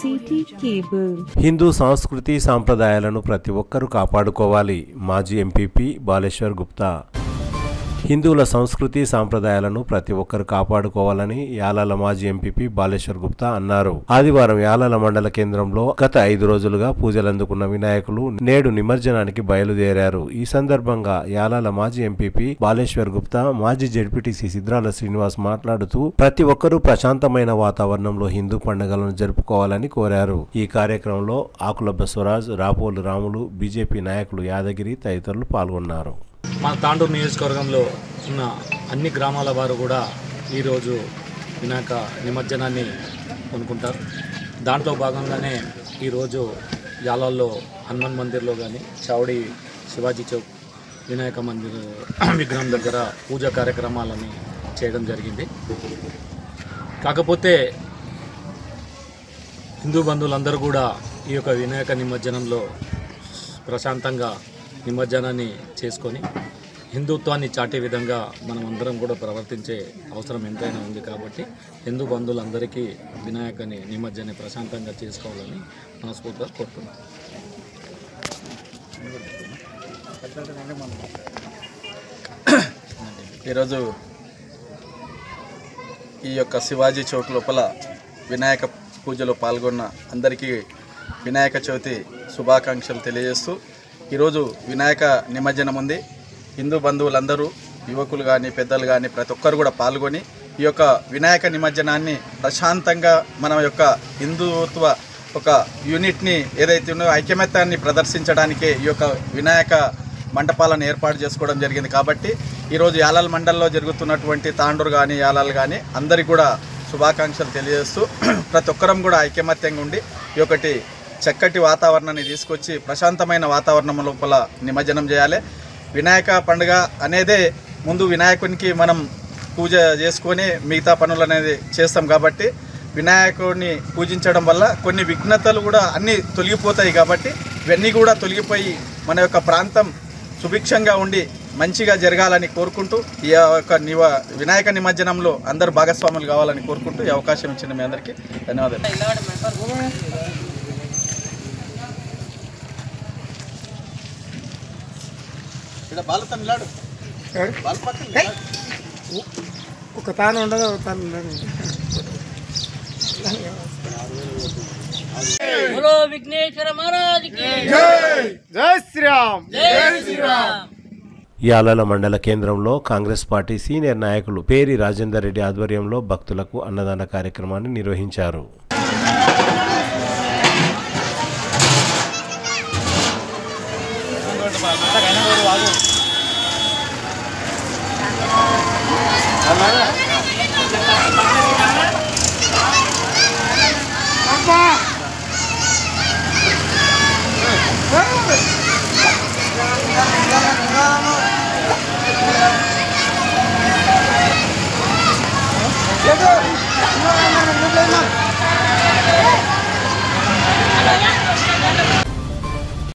City cable. Hindu సంస్కృతి సాంప్రదాయాలను ప్రతి ఒక్కరూ కాపాడుకోవాలి. మాజీ ఎంపీపీ బాలేశ్వర్ గుప్తా. హిందువుల సంస్కృతి సాంప్రదాయాలను ప్రతి ఒక్కరు కాపాడుకోవాలని యాలాల మాజీ ఎంపీపీ బాలేశ్వర్ గుప్తా అన్నారు. ఆదివారం యాలాల మండల కేంద్రంలో గత 5 రోజులుగా పూజలందుకున్న వినాయకులు నేడు నిమజ్జనానికి బయలుదేరారు. ఈ సందర్భంగా యాలాల మాజీ ఎంపీపీ బాలేశ్వర్ గుప్తా, మాజీ జెడ్పీటీసీ సిద్రాల శ్రీనివాస్ మాట్లాడుతూ ప్రతి ఒక్కరూ ప్రశాంతమైన వాతావరణంలో హిందూ పండుగలను జరుపుకోవాలని కోరారు. ఈ కార్యక్రమంలో ఆకుల బసవరాజ్, రాపోలు రాములు, బీజేపీ నాయకులు యాదగిరి తదితరులు పాల్గొన్నారు. మా తాండూరు నియోజకవర్గంలో ఉన్న అన్ని గ్రామాల వారు కూడా ఈరోజు వినాయక నిమజ్జనాన్ని కొనుక్కుంటారు. దాంట్లో భాగంగానే ఈరోజు యాలాల్లో హనుమాన్ మందిర్లో కానీ, చావడి శివాజీ చౌక్ వినాయక మందిర్ విగ్రహం దగ్గర పూజా కార్యక్రమాలని చేయడం జరిగింది. కాకపోతే హిందూ బంధువులందరూ కూడా ఈ యొక్క వినాయక నిమజ్జనంలో ప్రశాంతంగా నిమజ్జనాన్ని చేసుకొని హిందుత్వాన్ని చాటే విధంగా మనం అందరం కూడా ప్రవర్తించే అవసరం ఎంతైనా ఉంది. కాబట్టి హిందూ బంధువులందరికీ వినాయకని నిమజ్జనాన్ని ప్రశాంతంగా చేసుకోవాలని మనస్ఫూర్తిగా కోరుతున్నాను. ఈరోజు ఈ యొక్క శివాజీ చౌక్ లోపల వినాయక పూజలో పాల్గొన్న అందరికీ వినాయక చవితి శుభాకాంక్షలు తెలియజేస్తూ, ఈరోజు వినాయక నిమజ్జనం ఉంది. హిందూ బంధువులందరూ, యువకులు కానీ పెద్దలు కానీ ప్రతి ఒక్కరు కూడా పాల్గొని ఈ యొక్క వినాయక నిమజ్జనాన్ని ప్రశాంతంగా మన యొక్క హిందుత్వ ఒక యూనిట్ని ఏదైతే ఉన్నో ఐక్యమత్యాన్ని ప్రదర్శించడానికే ఈ యొక్క వినాయక మండపాలను ఏర్పాటు చేసుకోవడం జరిగింది. కాబట్టి ఈరోజు యాలాల్ మండలంలో జరుగుతున్నటువంటి తాండూరు కానీ యాలాల్ కానీ అందరికీ కూడా శుభాకాంక్షలు తెలియజేస్తూ ప్రతి ఒక్కరం కూడా ఐక్యమత్యంగా ఉండి ఈ ఒకటి చక్కటి వాతావరణాన్ని తీసుకొచ్చి ప్రశాంతమైన వాతావరణం లోపల నిమజ్జనం చేయాలి. వినాయక పండుగ అనేదే ముందు వినాయకునికి మనం పూజ చేసుకొని మిగతా పనులు అనేది చేస్తాం. కాబట్టి వినాయకుడిని పూజించడం వల్ల కొన్ని విఘ్నతలు కూడా అన్నీ తొలగిపోతాయి. కాబట్టి ఇవన్నీ కూడా తొలగిపోయి మన యొక్క ప్రాంతం సుభిక్షంగా ఉండి మంచిగా జరగాలని కోరుకుంటూ ఈ యొక్క వినాయక నిమజ్జనంలో అందరూ భాగస్వాములు కావాలని కోరుకుంటూ ఈ అవకాశం ఇచ్చిన మీ అందరికీ ధన్యవాదాలు. ఒక తాను ఉండదు, ఒక తాను ఉండదు. విఘ్నేశ్వర మహారాజ్ కి జై శ్రీరామ్. జై శ్రీరామ్. యాలాల మండల కేంద్రంలో కాంగ్రెస్ పార్టీ సీనియర్ నాయకులు పేరి రాజేందర్ రెడ్డి ఆధ్వర్యంలో భక్తులకు అన్నదాన కార్యక్రమాన్ని నిర్వహించారు. అలా